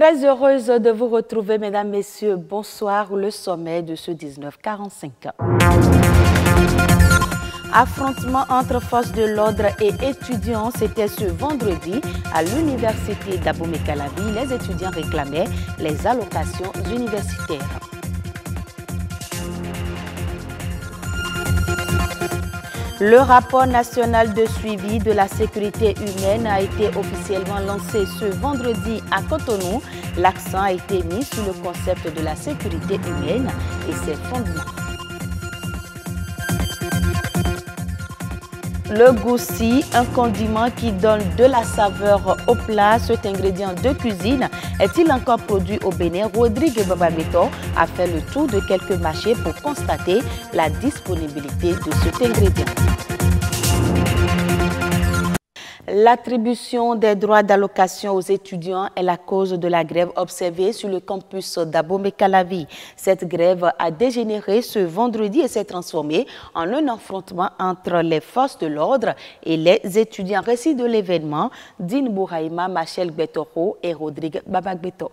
Très heureuse de vous retrouver, mesdames, messieurs. Bonsoir, le sommet de ce 1945. Affrontement entre forces de l'ordre et étudiants, c'était ce vendredi à l'université d'Abomey-Calavi. Les étudiants réclamaient les allocations universitaires. Le rapport national de suivi de la sécurité humaine a été officiellement lancé ce vendredi à Cotonou. L'accent a été mis sur le concept de la sécurité humaine et ses fondements. Le goussi, un condiment qui donne de la saveur au plat. Cet ingrédient de cuisine est-il encore produit au Bénin? Rodrigue Babagbeto a fait le tour de quelques marchés pour constater la disponibilité de cet ingrédient. L'attribution des droits d'allocation aux étudiants est la cause de la grève observée sur le campus d'Abomey-Calavi. Cette grève a dégénéré ce vendredi et s'est transformée en un affrontement entre les forces de l'ordre et les étudiants. Récit de l'événement, Dine Bouraïma, Machel Betoro et Rodrigue Babagbeto.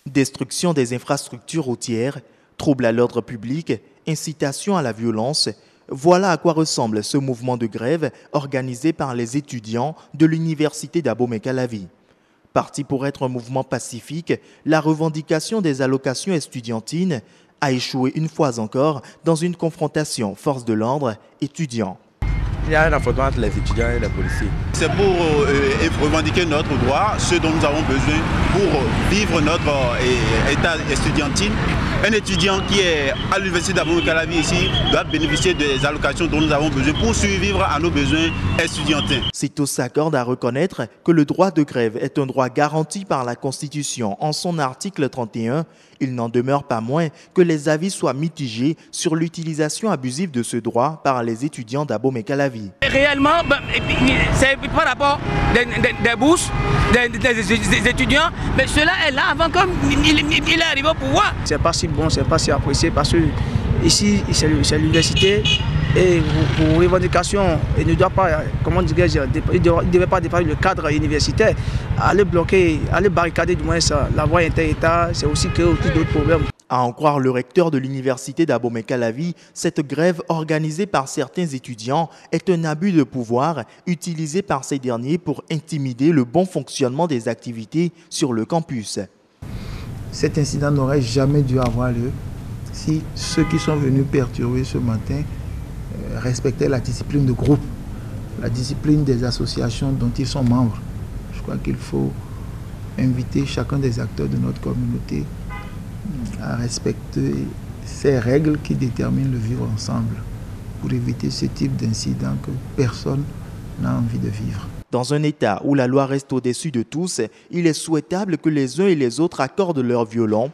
Destruction des infrastructures routières, troubles à l'ordre public, incitation à la violence. Voilà à quoi ressemble ce mouvement de grève organisé par les étudiants de l'université d'Abomey-Calavi. Parti pour être un mouvement pacifique, la revendication des allocations estudiantines a échoué une fois encore dans une confrontation force de l'ordre étudiants. Il y a un affrontement entre les étudiants et les policiers. C'est pour revendiquer notre droit, ce dont nous avons besoin pour vivre notre état estudiantine. Un étudiant qui est à l'université d'Abomey-Calavi ici doit bénéficier des allocations dont nous avons besoin pour survivre à nos besoins estudiantins. CITO s'accorde à reconnaître que le droit de grève est un droit garanti par la Constitution en son article 31. Il n'en demeure pas moins que les avis soient mitigés sur l'utilisation abusive de ce droit par les étudiants d'Abomey-Calavi. Réellement, c'est par rapport des bourses des étudiants, mais cela est là avant qu'il est arrivé au pouvoir. C'est pas si bon, c'est pas si apprécié parce que ici c'est l'université et vos revendications ne doivent pas, comment dirais-je, il ne devait pas dépasser le cadre universitaire. Aller bloquer, aller barricader du moins ça, la voie inter-État, c'est aussi créer aussi d'autres problèmes. À en croire le recteur de l'université d'Abomey-Calavi, cette grève organisée par certains étudiants est un abus de pouvoir utilisé par ces derniers pour intimider le bon fonctionnement des activités sur le campus. Cet incident n'aurait jamais dû avoir lieu si ceux qui sont venus perturber ce matin respectaient la discipline de groupe, la discipline des associations dont ils sont membres. Je crois qu'il faut inviter chacun des acteurs de notre communauté à respecter ces règles qui déterminent le vivre ensemble pour éviter ce type d'incident que personne n'a envie de vivre. Dans un État où la loi reste au-dessus de tous, il est souhaitable que les uns et les autres accordent leur violon.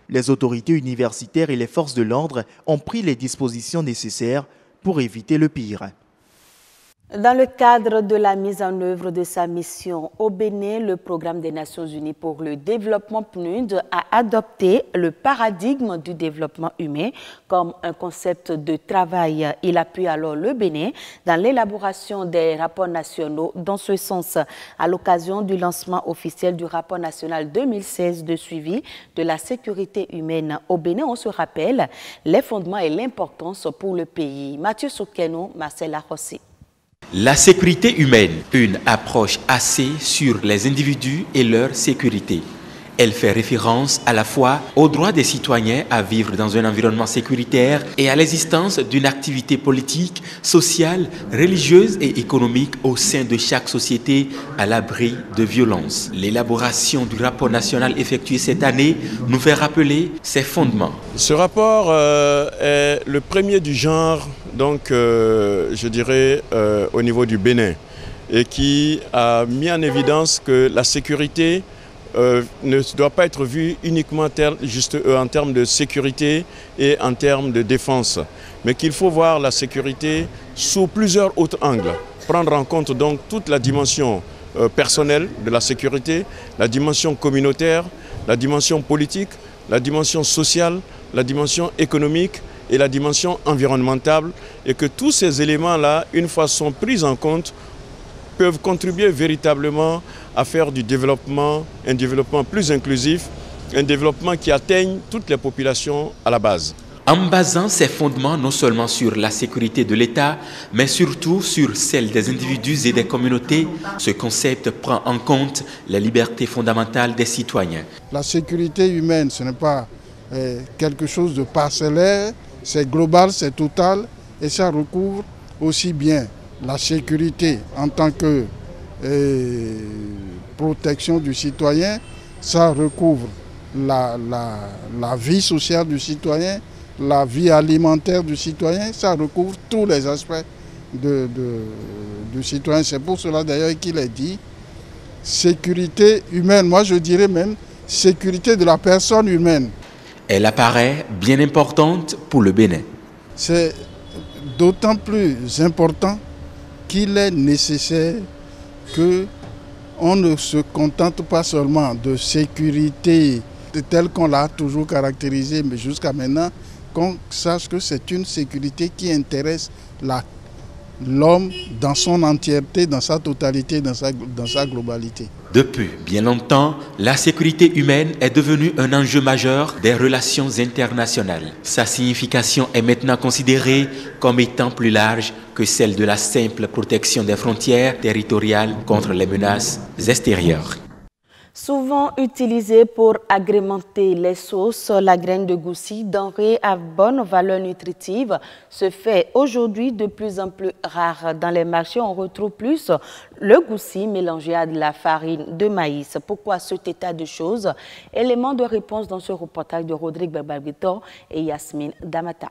Les autorités universitaires et les forces de l'ordre ont pris les dispositions nécessaires pour éviter le pire. Dans le cadre de la mise en œuvre de sa mission au Bénin, le programme des Nations Unies pour le développement PNUD a adopté le paradigme du développement humain comme un concept de travail. Il appuie alors le Bénin dans l'élaboration des rapports nationaux. Dans ce sens, à l'occasion du lancement officiel du rapport national 2016 de suivi de la sécurité humaine au Bénin, on se rappelle les fondements et l'importance pour le pays. Mathieu Soukeno, Marcel Arossi. La sécurité humaine, une approche axée sur les individus et leur sécurité. Elle fait référence à la fois au droit des citoyens à vivre dans un environnement sécuritaire et à l'existence d'une activité politique, sociale, religieuse et économique au sein de chaque société à l'abri de violences. L'élaboration du rapport national effectué cette année nous fait rappeler ses fondements. Ce rapport est le premier du genre, donc je dirais au niveau du Bénin, et qui a mis en évidence que la sécurité ne doit pas être vu uniquement en termes de sécurité et en termes de défense, mais qu'il faut voir la sécurité sous plusieurs autres angles. Prendre en compte donc toute la dimension personnelle de la sécurité, la dimension communautaire, la dimension politique, la dimension sociale, la dimension économique et la dimension environnementale, et que tous ces éléments-là, une fois sont pris en compte, peuvent contribuer véritablement à faire du développement, un développement plus inclusif, un développement qui atteigne toutes les populations à la base. En basant ses fondements non seulement sur la sécurité de l'État, mais surtout sur celle des individus et des communautés, ce concept prend en compte les libertés fondamentales des citoyens. La sécurité humaine, ce n'est pas quelque chose de parcellaire, c'est global, c'est total, et ça recouvre aussi bien la sécurité en tant que protection du citoyen, ça recouvre la vie sociale du citoyen, la vie alimentaire du citoyen, ça recouvre tous les aspects du citoyen. C'est pour cela d'ailleurs qu'il est dit sécurité humaine, moi je dirais même sécurité de la personne humaine. Elle apparaît bien importante pour le Bénin. C'est d'autant plus important qu'il est nécessaire qu'on ne se contente pas seulement de sécurité telle qu'on l'a toujours caractérisée, mais jusqu'à maintenant, qu'on sache que c'est une sécurité qui intéresse l'homme dans son entièreté, dans sa totalité, dans sa globalité. Depuis bien longtemps, la sécurité humaine est devenue un enjeu majeur des relations internationales. Sa signification est maintenant considérée comme étant plus large que celle de la simple protection des frontières territoriales contre les menaces extérieures. Souvent utilisée pour agrémenter les sauces, la graine de goussi, denrée à bonne valeur nutritive, se fait aujourd'hui de plus en plus rare. Dans les marchés, on retrouve plus le goussi mélangé à de la farine de maïs. Pourquoi cet état de choses? Élément de réponse dans ce reportage de Rodrigue Barbarito et Yasmine Damata.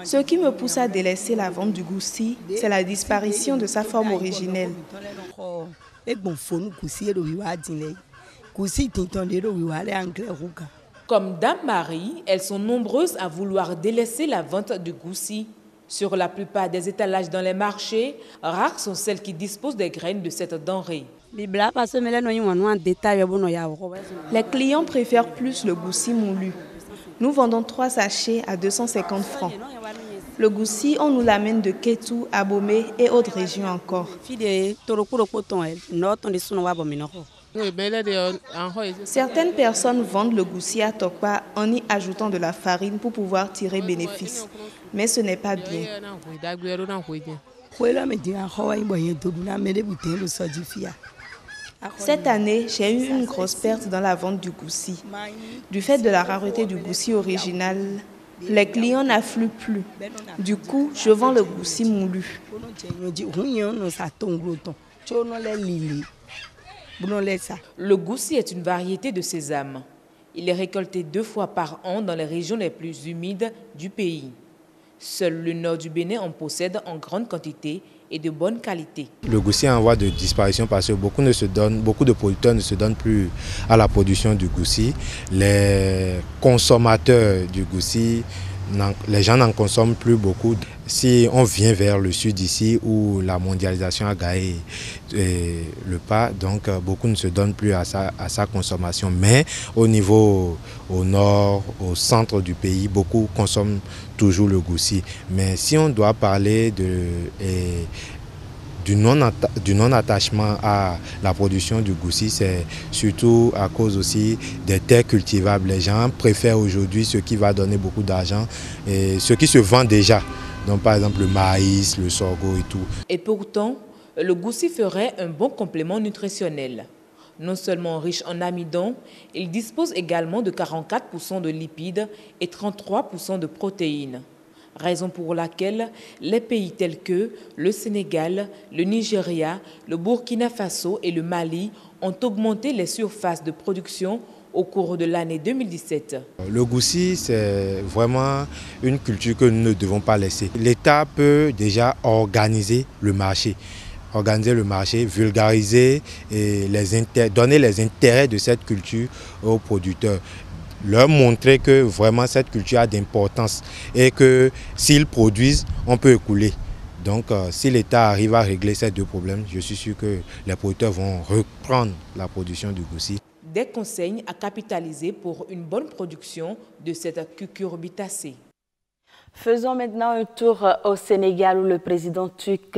Ce qui me pousse à délaisser la vente du goussi, c'est la disparition de sa forme originelle. Comme Dame Marie, elles sont nombreuses à vouloir délaisser la vente du goussi. Sur la plupart des étalages dans les marchés, rares sont celles qui disposent des graines de cette denrée. Les clients préfèrent plus le goussi moulu. Nous vendons 3 sachets à 250 francs. Le goussi, on nous l'amène de Kétou, Abomey et autres régions encore. Certaines personnes vendent le goussi à Tokpa en y ajoutant de la farine pour pouvoir tirer bénéfice. Mais ce n'est pas bien. Cette année, j'ai eu une grosse perte dans la vente du goussi. Du fait de la rareté du goussi original, les clients n'affluent plus. Du coup, je vends le goussi moulu. Le goussi est une variété de sésame. Il est récolté 2 fois par an dans les régions les plus humides du pays. Seul le nord du Bénin en possède en grande quantité et de bonne qualité. Le goussi est en voie de disparition parce que beaucoup de producteurs ne se donnent plus à la production du goussi. Les consommateurs du goussi, les gens n'en consomment plus beaucoup. Si on vient vers le sud ici où la mondialisation a gagné le pas, donc beaucoup ne se donnent plus à sa consommation. Mais au niveau au nord, au centre du pays, beaucoup consomment toujours le goussi. Mais si on doit parler du non-attachement à la production du goussi, c'est surtout à cause aussi des terres cultivables. Les gens préfèrent aujourd'hui ce qui va donner beaucoup d'argent et ce qui se vend déjà. Donc par exemple le maïs, le sorgho et tout. Et pourtant, le goussi ferait un bon complément nutritionnel. Non seulement riche en amidon, il dispose également de 44% de lipides et 33% de protéines. Raison pour laquelle les pays tels que le Sénégal, le Nigeria, le Burkina Faso et le Mali ont augmenté les surfaces de production au cours de l'année 2017. Le goussi, c'est vraiment une culture que nous ne devons pas laisser. L'État peut déjà organiser le marché, vulgariser et donner les intérêts de cette culture aux producteurs. Leur montrer que vraiment cette culture a d'importance et que s'ils produisent, on peut écouler. Donc si l'État arrive à régler ces 2 problèmes, je suis sûr que les producteurs vont reprendre la production du goussi. Des conseils à capitaliser pour une bonne production de cette cucurbitacée. Faisons maintenant un tour au Sénégal où le président turc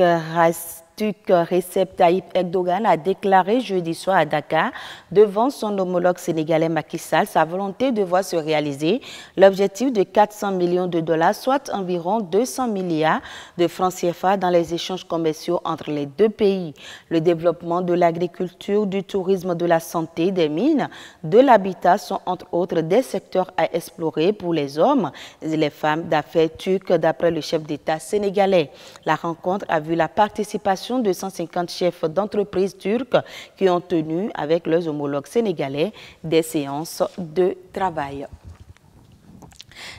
Recep Tayyip Erdogan a déclaré jeudi soir à Dakar, devant son homologue sénégalais Macky Sall, sa volonté de voir se réaliser l'objectif de 400 millions de dollars, soit environ 200 milliards de francs CFA dans les échanges commerciaux entre les deux pays. Le développement de l'agriculture, du tourisme, de la santé, des mines, de l'habitat sont entre autres des secteurs à explorer pour les hommes et les femmes d'affaires turques, d'après le chef d'État sénégalais. La rencontre a vu la participation de 150 chefs d'entreprise turcs qui ont tenu avec leurs homologues sénégalais des séances de travail.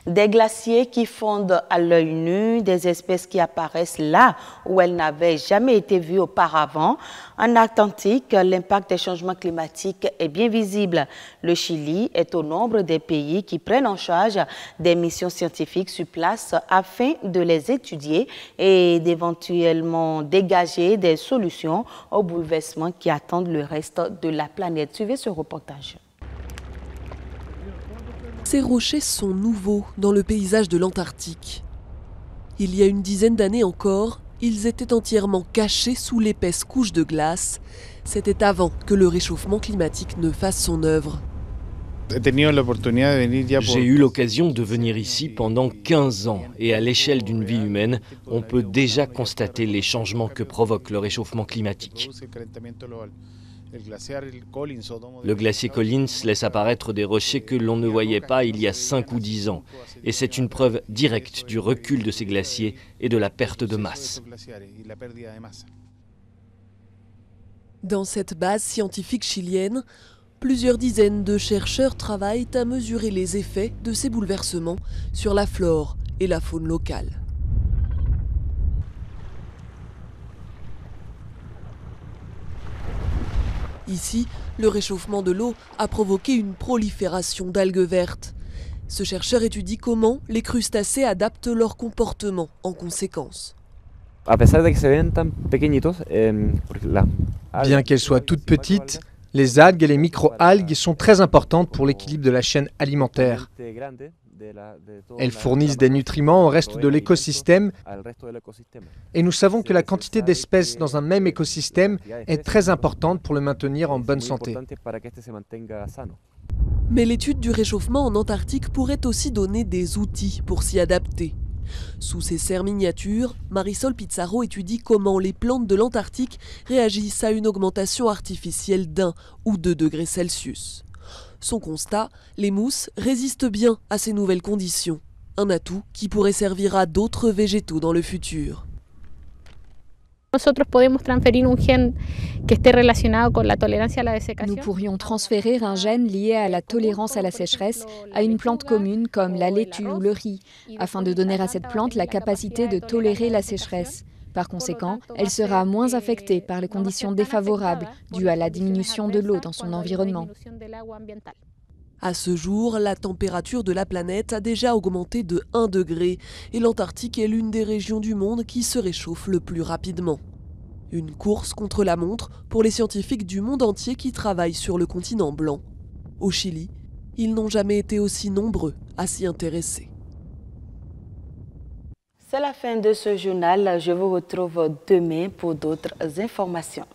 Des glaciers qui fondent à l'œil nu, des espèces qui apparaissent là où elles n'avaient jamais été vues auparavant. En Atlantique, l'impact des changements climatiques est bien visible. Le Chili est au nombre des pays qui prennent en charge des missions scientifiques sur place afin de les étudier et d'éventuellement dégager des solutions aux bouleversements qui attendent le reste de la planète. Suivez ce reportage. Ces rochers sont nouveaux dans le paysage de l'Antarctique. Il y a une dizaine d'années encore, ils étaient entièrement cachés sous l'épaisse couche de glace. C'était avant que le réchauffement climatique ne fasse son œuvre. J'ai eu l'occasion de venir ici pendant 15 ans et à l'échelle d'une vie humaine, on peut déjà constater les changements que provoque le réchauffement climatique. Le glacier Collins laisse apparaître des rochers que l'on ne voyait pas il y a 5 ou 10 ans. Et c'est une preuve directe du recul de ces glaciers et de la perte de masse. Dans cette base scientifique chilienne, plusieurs dizaines de chercheurs travaillent à mesurer les effets de ces bouleversements sur la flore et la faune locale. Ici, le réchauffement de l'eau a provoqué une prolifération d'algues vertes. Ce chercheur étudie comment les crustacés adaptent leur comportement en conséquence. Bien qu'elles soient toutes petites, les algues et les micro-algues sont très importantes pour l'équilibre de la chaîne alimentaire. Elles fournissent des nutriments au reste de l'écosystème et nous savons que la quantité d'espèces dans un même écosystème est très importante pour le maintenir en bonne santé. Mais l'étude du réchauffement en Antarctique pourrait aussi donner des outils pour s'y adapter. Sous ces serres miniatures, Marisol Pizarro étudie comment les plantes de l'Antarctique réagissent à une augmentation artificielle d'1 ou 2 degrés Celsius. Son constat, les mousses résistent bien à ces nouvelles conditions. Un atout qui pourrait servir à d'autres végétaux dans le futur. Nous pourrions transférer un gène lié à la tolérance à la sécheresse à une plante commune comme la laitue ou le riz, afin de donner à cette plante la capacité de tolérer la sécheresse. Par conséquent, elle sera moins affectée par les conditions défavorables dues à la diminution de l'eau dans son environnement. À ce jour, la température de la planète a déjà augmenté de 1 degré et l'Antarctique est l'une des régions du monde qui se réchauffe le plus rapidement. Une course contre la montre pour les scientifiques du monde entier qui travaillent sur le continent blanc. Au Chili, ils n'ont jamais été aussi nombreux à s'y intéresser. C'est la fin de ce journal. Je vous retrouve demain pour d'autres informations.